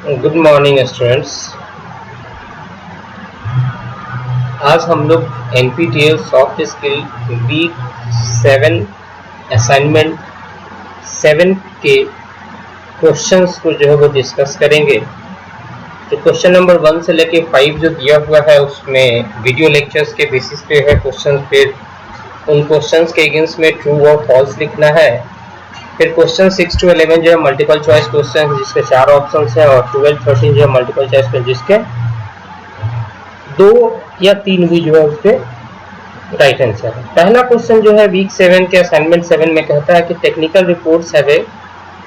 Good morning students. आज हम लोग NPTEL soft skill week 7 assignment 7 के क्वेश्चंस को जो है वो डिस्कस करेंगे। तो क्वेश्चन नंबर 1 से लेके 5 जो दिया हुआ है उसमें वीडियो लेक्चर्स के बेसिस पे है क्वेश्चन। फिर उन क्वेश्चंस के अगेंस्ट में ट्रू और फॉल्स लिखना है। फिर क्वेश्चन 6 to 11 जो है मल्टीपल चॉइस क्वेश्चन जिसके 4 ऑप्शंस हैं, और 12-13 जो है मल्टीपल चॉइस पे जिसके 2 या 3 भी जो है उसके राइट आंसर है। पहला क्वेश्चन जो है वीक 7 के असाइनमेंट 7 में कहता है कि टेक्निकल रिपोर्ट्स हैव ए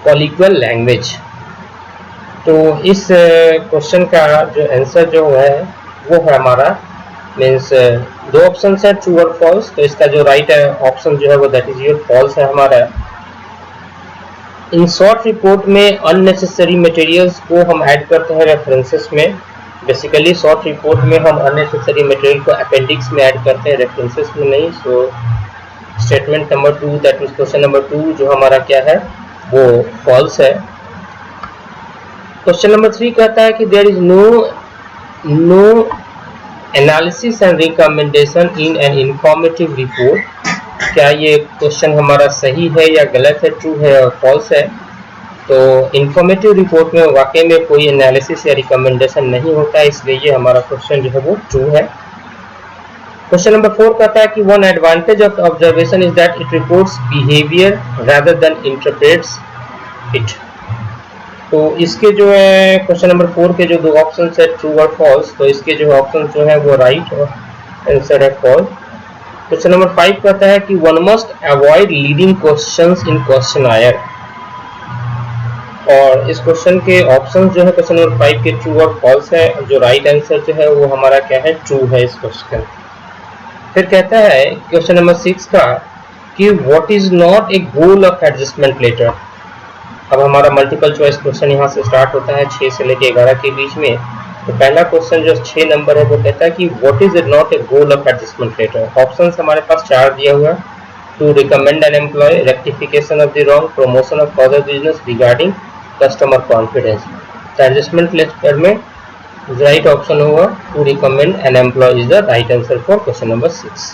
पॉलीक्वल लैंग्वेज। तो इस क्वेश्चन का जो आंसर जो है वो है हमारा मीन्स 2 ऑप्शन है ट्रू और फॉल्स। तो इसका जो राइट ऑप्शन जो है वो दैट इज योर फॉल्स है हमारा। इन शॉर्ट रिपोर्ट में अननेसेसरी मटेरियल्स को हम ऐड करते हैं रेफरेंसेस में। बेसिकली शॉर्ट रिपोर्ट में हम अननेसेसरी मटेरियल को अपेंडिक्स में ऐड करते हैं, रेफरेंसेस में नहीं। So statement number 2 that is question number 2 जो हमारा क्या है वो फॉल्स है। क्वेश्चन नंबर 3 कहता है कि there is no analysis and recommendation in an informative report. क्या ये क्वेश्चन हमारा सही है या गलत है, ट्रू है और फॉल्स है। तो इंफॉर्मेटिव रिपोर्ट में वाकई में कोई एनालिसिस या रिकमेंडेशन नहीं होता है, इसलिए ये हमारा क्वेश्चन जो है वो ट्रू है। क्वेश्चन नंबर 4 कहता है कि one advantage of observation is that it reports behaviour rather than interprets it. तो इसके जो है क्वेश्चन नंबर 4 के जो 2 ऑप्शन है ट्रू और फॉल्स, तो इसके जो ऑप्शन जो है वो राइट और आंसर है फॉल्स। क्वेश्चन नंबर 5 कहता है कि one must avoid leading questions in questionnaire. और इस क्वेश्चन के ऑप्शन जो है क्वेश्चन नंबर 5 के ट्रू और फॉल्स है। जो राइट आंसर जो है वो हमारा क्या है, ट्रू है इस क्वेश्चन। फिर कहता है क्वेश्चन नंबर 6 का कि what is not a goal of adjustment letter. अब हमारा मल्टीपल चॉइस क्वेश्चन यहाँ से स्टार्ट होता है 6 से लेकर 11 के बीच में। तो पहला क्वेश्चन जो 6 नंबर है वो कहता है कि what is not a goal of adjustment letter. Options हमारे पास 4 दिया हुआ है, to recommend an employ, rectification of the wrong, promotion of further business, regarding customer confidence. तो एडजस्टमेंट लेटर में राइट ऑप्शन होगा to recommend an employ is the right answer for question number 6।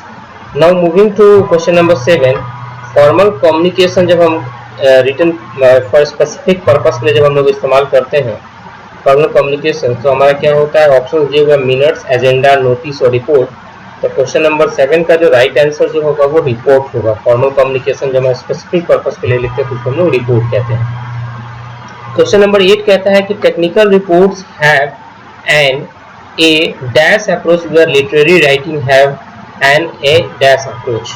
Now moving to question number 7, formal communication जब हम written for specific purpose के लिए जब हम लोग इस्तेमाल करते हैं फॉर्मल कम्युनिकेशन, तो हमारा क्या होता है, ऑप्शन दिए हुए मिनट्स, एजेंडा, नोटिस और रिपोर्ट। तो क्वेश्चन नंबर 7 का जो राइट आंसर जो होगा वो रिपोर्ट होगा। फॉर्मल कम्युनिकेशन जब हम स्पेसिफिक पर्पस के लिए लिखते हैं तो उसको हम लोग रिपोर्ट कहते हैं। क्वेश्चन नंबर 8 कहता है कि technical reports have an a dash approach where literary writing have an a dash approach.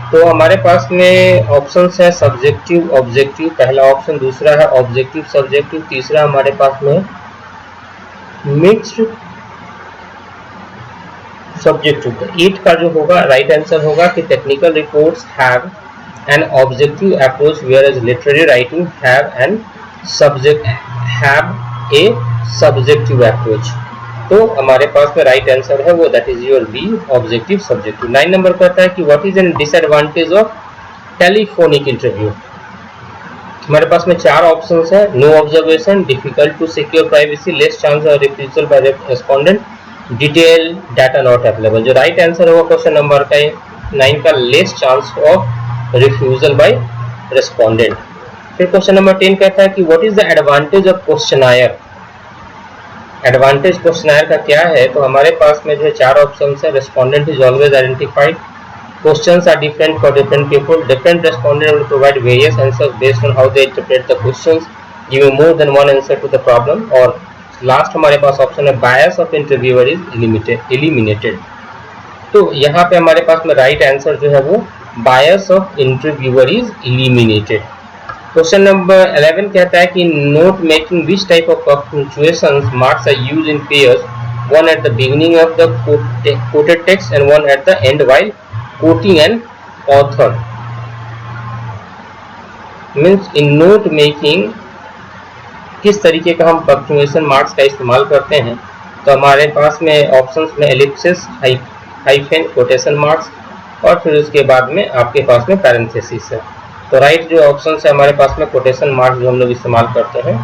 तो हमारे पास में ऑप्शंस है सब्जेक्टिव ऑब्जेक्टिव, पहला ऑप्शन, दूसरा है ऑब्जेक्टिव सब्जेक्टिव, तीसरा हमारे पास में मिक्स्ड सब्जेक्टिव। 8 का जो होगा राइट आंसर होगा कि technical reports have an objective approach whereas literary writing have an have a subjective approach. तो हमारे पास में राइट आंसर है वो that is your B, objective subjective. 9 number कहता है कि what is an disadvantage of telephonic interview. हमारे पास में 4 ऑप्शंस है, no observation, difficult to secure privacy, less chance of refusal by respondent, detail data not available. जो right answer होगा question number का 9 का less chance of refusal by respondent. फिर question number 10 कहता है कि what is the advantage of questionnaire. Advantage questionnaire का क्या है, तो हमारे पास में जो 4 ऑप्शन है, respondent is always identified, questions are different for different people, different respondent will provide various answers based on how they interpret the questions, giving more than one answer to the problem. और last हमारे पास option है bias of interviewer is eliminated. तो यहाँ पे हमारे पास में राइट आंसर जो है वो bias of interviewer is eliminated. Question number 11 कहता है कि note making which type of punctuations marks are used in pairs, one at the beginning of the quoted text and one at the end while quoting an author. Means in note making किस तरीके का हम punctuation marks का इस्तेमाल करते हैं। तो हमारे पास में ऑप्शंस में एलिप्सिस, हाइफन, कोटेशन मार्क्स और फिर उसके बाद में आपके पास में पैरेंथेसिस है। तो राइट जो ऑप्शन है हमारे पास में कोटेशन मार्क्स जो हम लोग इस्तेमाल करते हैं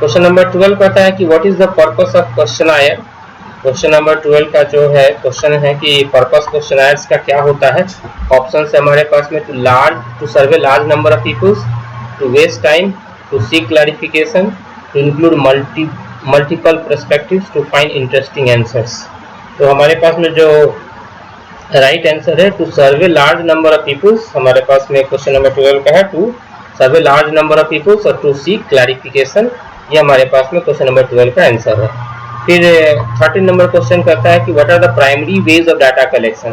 क्वेश्चन नंबर 12 कहता है कि what is the purpose of questionnaire. Question number 12 का जो है क्वेश्चन है कि पर्पस क्वेश्चनायर्स का क्या होता है। ऑप्शन है हमारे पास में to survey large number of peoples, to waste time, to seek clarification, to include multiple perspectives, to find interesting answers. तो हमारे पास में जो राइट आंसर है to survey large number of peoples, हमारे पास में क्वेश्चन नंबर 12 का है to survey large number of peoples और टू सीक क्लैरिफिकेशन, ये हमारे पास में क्वेश्चन नंबर 12 का आंसर है। फिर 13 नंबर क्वेश्चन करता है कि what are the primary ways of data collection.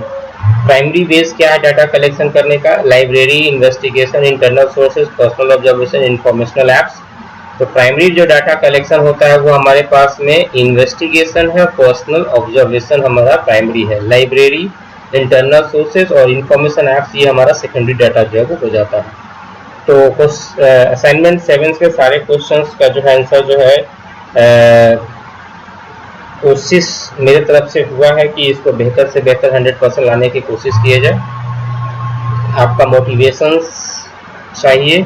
Primary ways क्या है डाटा कलेक्शन करने का। Library, investigation, internal sources, personal observation, informational apps. तो प्राइमरी जो डाटा कलेक्शन होता है वो हमारे पास में इन्वेस्टिगेशन है, पर्सनल ऑब्जर्वेशन हमारा प्राइमरी है, लाइब्रेरी, इंटरनल सोर्सेज और इंफॉर्मेशन एप्स ये हमारा सेकेंडरी डाटा जो है वो हो जाता है। तो असाइनमेंट 7 के सारे क्वेश्चंस का जो है आंसर जो है कोशिश मेरे तरफ से हुआ है कि इसको बेहतर से बेहतर 100% लाने की कोशिश किया जाए। आपका मोटिवेशन चाहिए।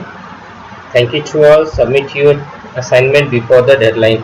Thank you to all. Submit your assignment before the deadline.